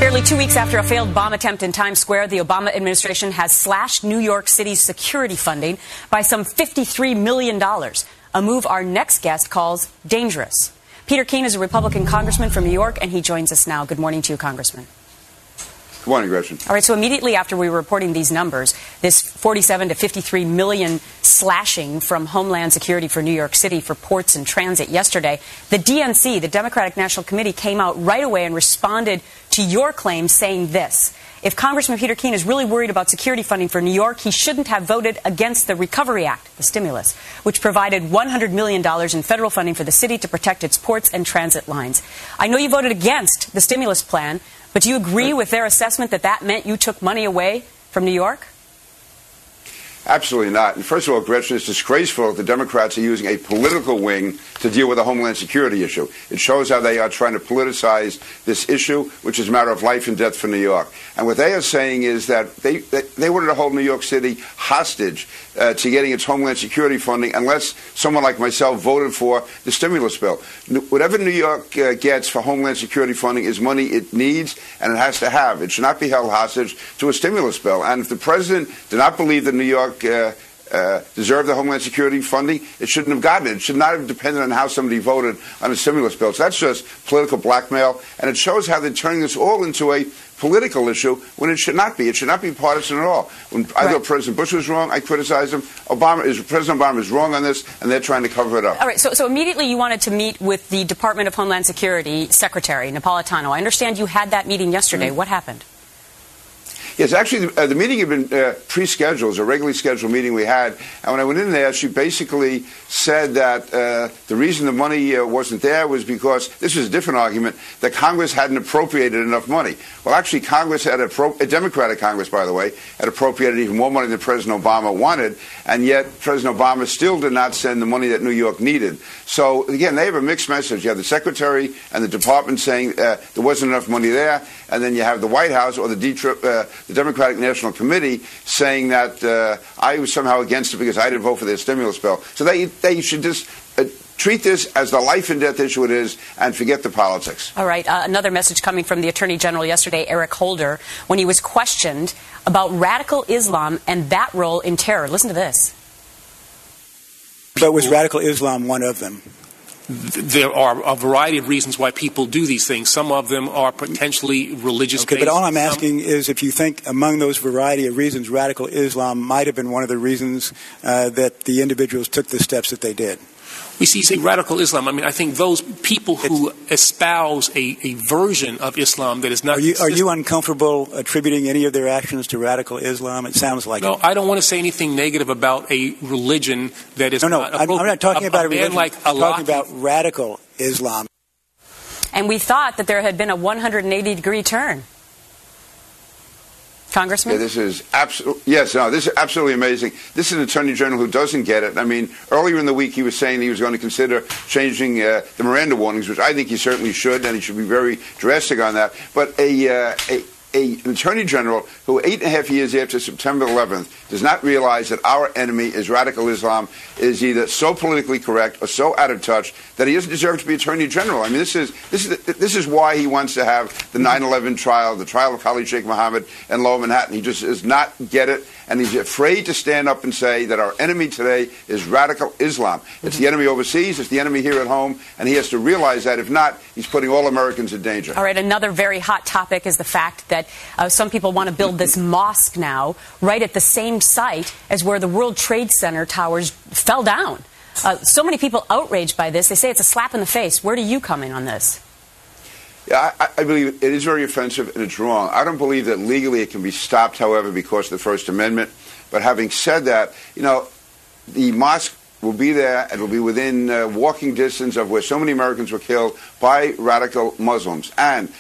Barely 2 weeks after a failed bomb attempt in Times Square, the Obama administration has slashed New York City's security funding by some $53 million, a move our next guest calls dangerous. Peter Keene is a Republican congressman from New York, and he joins us now. Good morning to you, Congressman. Good morning, Gretchen. All right, so immediately after we were reporting these numbers, this 47 to 53 million slashing from Homeland Security for New York City for ports and transit yesterday, the DNC, the Democratic National Committee, came out right away and responded to your claim saying this: if Congressman Peter Keene is really worried about security funding for New York, he shouldn't have voted against the Recovery Act, the stimulus, which provided $100 million in federal funding for the city to protect its ports and transit lines. I know you voted against the stimulus plan, but do you agree with their assessment that that meant you took money away from New York? Absolutely not. And first of all, Gretchen, it's disgraceful that the Democrats are using a political wing to deal with a Homeland Security issue. It shows how they are trying to politicize this issue, which is a matter of life and death for New York. And what they are saying is that they wanted to hold New York City hostage to getting its Homeland Security funding unless someone like myself voted for the stimulus bill. Whatever New York gets for Homeland Security funding is money it needs and it has to have. It should not be held hostage to a stimulus bill. And if the president did not believe that New York deserved the Homeland Security funding, it shouldn't have gotten it. It should not have depended on how somebody voted on a stimulus bill. So that's just political blackmail, and it shows how they're turning this all into a political issue when it should not be. It should not be partisan at all. When I thought President Bush was wrong, I criticized him. President Obama is wrong on this, and they're trying to cover it up. All right, so immediately you wanted to meet with the Department of Homeland Security Secretary Napolitano. I understand you had that meeting yesterday. What happened? Yes, actually, the meeting had been pre-scheduled. It was a regularly scheduled meeting we had. And when I went in there, she basically said that the reason the money wasn't there was because, this was a different argument, that Congress hadn't appropriated enough money. Well, actually, Congress had, a Democratic Congress, by the way, had appropriated even more money than President Obama wanted. And yet, President Obama still did not send the money that New York needed. So, again, they have a mixed message. You have the Secretary and the Department saying there wasn't enough money there. And then you have the White House or the Democratic National Committee saying that I was somehow against it because I didn't vote for their stimulus bill. So they should just treat this as the life and death issue it is and forget the politics. All right. Another message coming from the Attorney General yesterday, Eric Holder, when he was questioned about radical Islam and that role in terror. Listen to this. But was radical Islam one of them? There are a variety of reasons why people do these things. Some of them are potentially religious-based. Okay, but all I'm asking is if you think among those variety of reasons, radical Islam might have been one of the reasons that the individuals took the steps that they did. We see radical Islam. I mean, I think those people who espouse a version of Islam that is not... Are you uncomfortable attributing any of their actions to radical Islam? It sounds like No, I don't want to say anything negative about a religion that is not appropriate. I'm not talking about a religion. Like I'm talking about radical Islam. And we thought that there had been a 180-degree turn. Congressman? Yeah, this is absolutely amazing. This is an Attorney General who doesn't get it. I mean, earlier in the week he was saying he was going to consider changing the Miranda warnings, which I think he certainly should, and he should be very drastic on that. But an Attorney General who 8.5 years after September 11th does not realize that our enemy is radical Islam is either so politically correct or so out of touch that he doesn't deserve to be Attorney General. I mean, this is why he wants to have the 9/11 trial, the trial of Khalid Sheikh Mohammed and Lower Manhattan. He just does not get it, and he's afraid to stand up and say that our enemy today is radical Islam. It's the enemy overseas, it's the enemy here at home, and he has to realize that. If not, he's putting all Americans in danger. All right, another very hot topic is the fact that some people want to build this mosque now right at the same site as where the World Trade Center towers fell down. So many people outraged by this. They say it's a slap in the face. Where do you come in on this? Yeah, I believe it is very offensive and it's wrong. I don't believe that legally it can be stopped, however, because of the First Amendment. But having said that, you know, the mosque will be there. It will be within walking distance of where so many Americans were killed by radical Muslims. And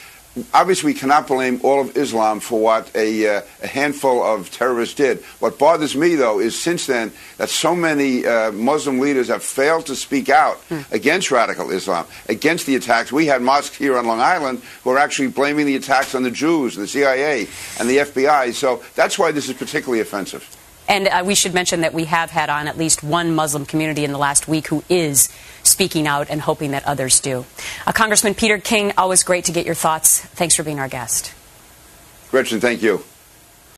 obviously, we cannot blame all of Islam for what a handful of terrorists did. What bothers me, though, is since then that so many Muslim leaders have failed to speak out against radical Islam, against the attacks. We had mosques here on Long Island who are actually blaming the attacks on the Jews, the CIA, and the FBI. So that's why this is particularly offensive. And we should mention that we have had on at least one Muslim community in the last week who is speaking out and hoping that others do. Congressman Peter King, always great to get your thoughts. Thanks for being our guest. Gretchen, thank you.